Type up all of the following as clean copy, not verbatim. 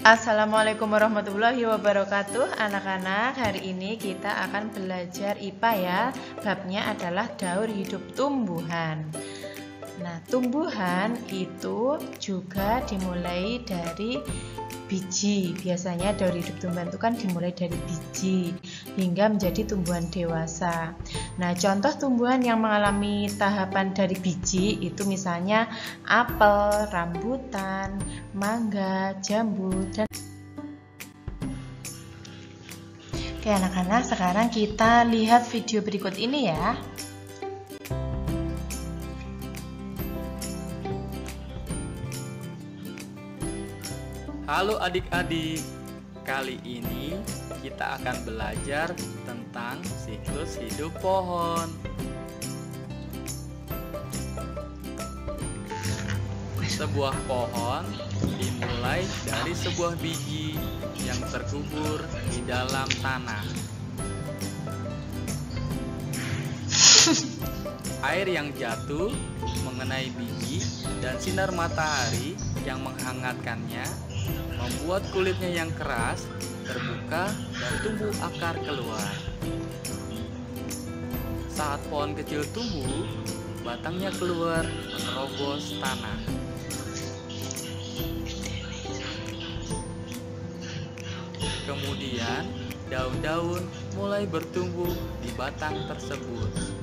Assalamualaikum warahmatullahi wabarakatuh. Anak-anak, hari ini kita akan belajar IPA ya. Babnya adalah daur hidup tumbuhan. Nah, tumbuhan itu juga dimulai dari biji. Biasanya daur hidup tumbuhan itu kan dimulai dari biji hingga menjadi tumbuhan dewasa. Nah, contoh tumbuhan yang mengalami tahapan dari biji itu misalnya apel, rambutan, mangga, jambu, dan Oke anak-anak, sekarang kita lihat video berikut ini ya. Halo adik-adik, kali ini kita akan belajar tentang siklus hidup pohon. Sebuah pohon dimulai dari sebuah biji yang terkubur di dalam tanah. Air yang jatuh mengenai biji dan sinar matahari yang menghangatkannya membuat kulitnya yang keras terbuka dan tumbuh akar keluar. Saat pohon kecil tumbuh, batangnya keluar menerobos tanah. Kemudian, daun-daun mulai bertumbuh di batang tersebut.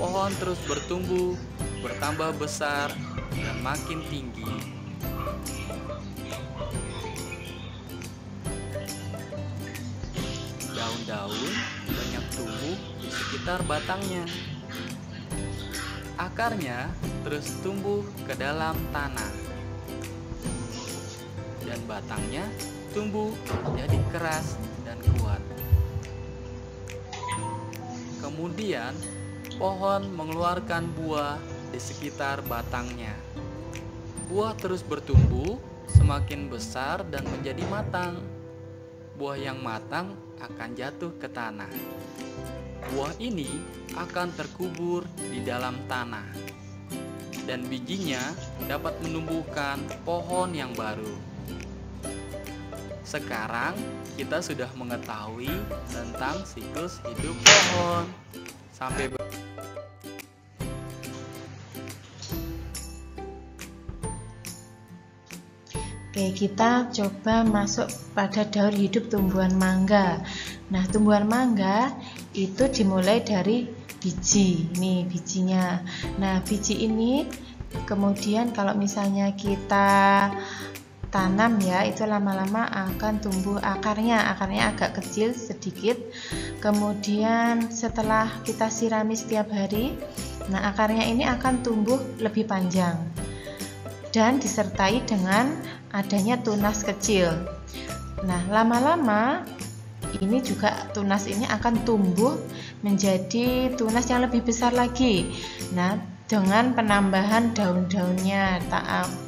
Pohon terus bertumbuh, bertambah besar, dan makin tinggi. Daun-daun banyak tumbuh di sekitar batangnya. Akarnya terus tumbuh ke dalam tanah. Dan batangnya tumbuh menjadi keras dan kuat. Kemudian, pohon mengeluarkan buah di sekitar batangnya. Buah terus bertumbuh, semakin besar dan menjadi matang. Buah yang matang akan jatuh ke tanah. Buah ini akan terkubur di dalam tanah. Dan bijinya dapat menumbuhkan pohon yang baru. Sekarang kita sudah mengetahui tentang siklus hidup pohon. Sampai Oke, kita coba masuk pada daur hidup tumbuhan mangga. Nah, tumbuhan mangga itu dimulai dari biji. Nih bijinya. Nah, biji ini kemudian kalau misalnya kita tanam ya, itu lama-lama akan tumbuh akarnya. Akarnya agak kecil sedikit. Kemudian setelah kita sirami setiap hari, nah akarnya ini akan tumbuh lebih panjang dan disertai dengan adanya tunas kecil. Nah, lama-lama ini juga tunas ini akan tumbuh menjadi tunas yang lebih besar lagi. Nah, dengan penambahan daun-daunnya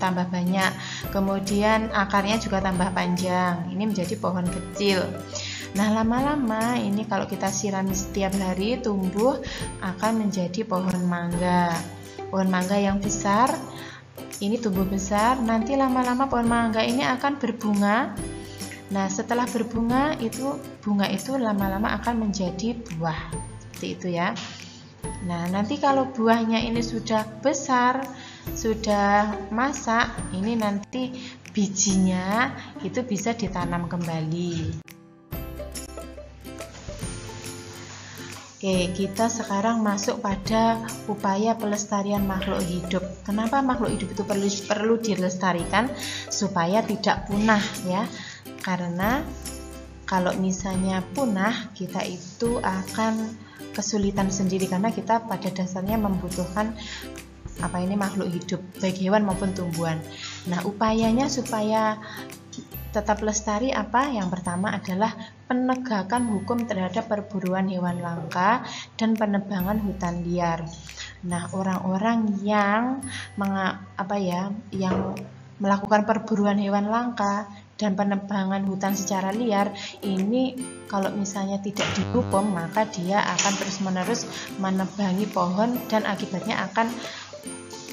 tambah banyak, kemudian akarnya juga tambah panjang. Ini menjadi pohon kecil. Nah, lama-lama ini kalau kita sirami setiap hari tumbuh akan menjadi pohon mangga. Pohon mangga yang besar ini tumbuh besar, nanti lama-lama pohon mangga ini akan berbunga. Nah, setelah berbunga itu bunga itu lama-lama akan menjadi buah. Seperti itu ya. Nah, nanti kalau buahnya ini sudah besar, sudah masak, ini nanti bijinya itu bisa ditanam kembali. Oke, kita sekarang masuk pada upaya pelestarian makhluk hidup. Kenapa makhluk hidup itu perlu dilestarikan? Supaya tidak punah ya. Karena kalau misalnya punah, kita itu akan kesulitan sendiri karena kita pada dasarnya membutuhkan makhluk hidup, baik hewan maupun tumbuhan. Nah, upayanya supaya tetap lestari apa? Yang pertama adalah penegakan hukum terhadap perburuan hewan langka dan penebangan hutan liar. Nah, orang-orang yang yang melakukan perburuan hewan langka dan penebangan hutan secara liar ini kalau misalnya tidak dihukum, maka dia akan terus-menerus menebangi pohon dan akibatnya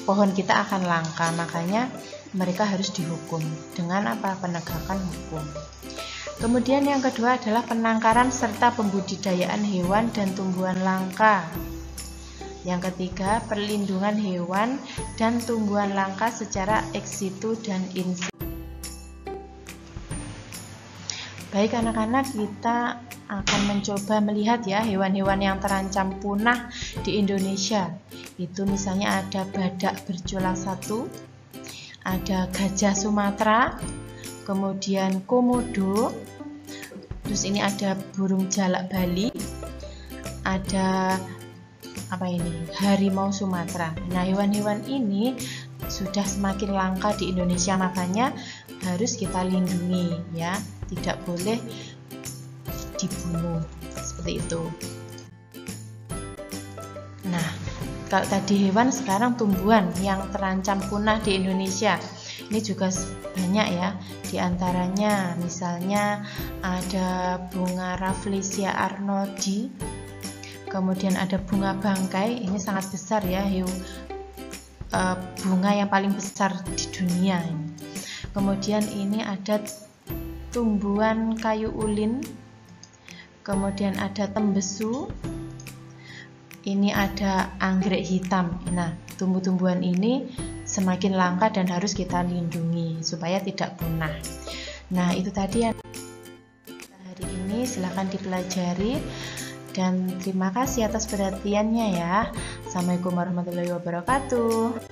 pohon kita akan langka. Makanya mereka harus dihukum dengan penegakan hukum. Kemudian yang kedua adalah penangkaran serta pembudidayaan hewan dan tumbuhan langka. Yang ketiga, perlindungan hewan dan tumbuhan langka secara ex situ dan in situ. Baik anak-anak, kita akan mencoba melihat ya hewan-hewan yang terancam punah di Indonesia. Itu misalnya ada badak bercula 1, ada gajah Sumatera, kemudian komodo, terus ini ada burung jalak Bali, ada harimau Sumatera. Nah, hewan-hewan ini sudah semakin langka di Indonesia, makanya harus kita lindungi ya, tidak boleh dibunuh seperti itu. Nah, kalau tadi hewan, sekarang tumbuhan yang terancam punah di Indonesia. Ini juga banyak ya, diantaranya misalnya ada bunga Rafflesia arnoldii, kemudian ada bunga bangkai, ini sangat besar ya, bunga yang paling besar di dunia ini. Kemudian ini ada tumbuhan kayu ulin, kemudian ada tembesu, ini ada anggrek hitam. Nah, tumbuh-tumbuhan ini semakin langka dan harus kita lindungi supaya tidak punah. Nah, itu tadi yang hari ini, silahkan dipelajari dan terima kasih atas perhatiannya ya. Assalamualaikum warahmatullahi wabarakatuh.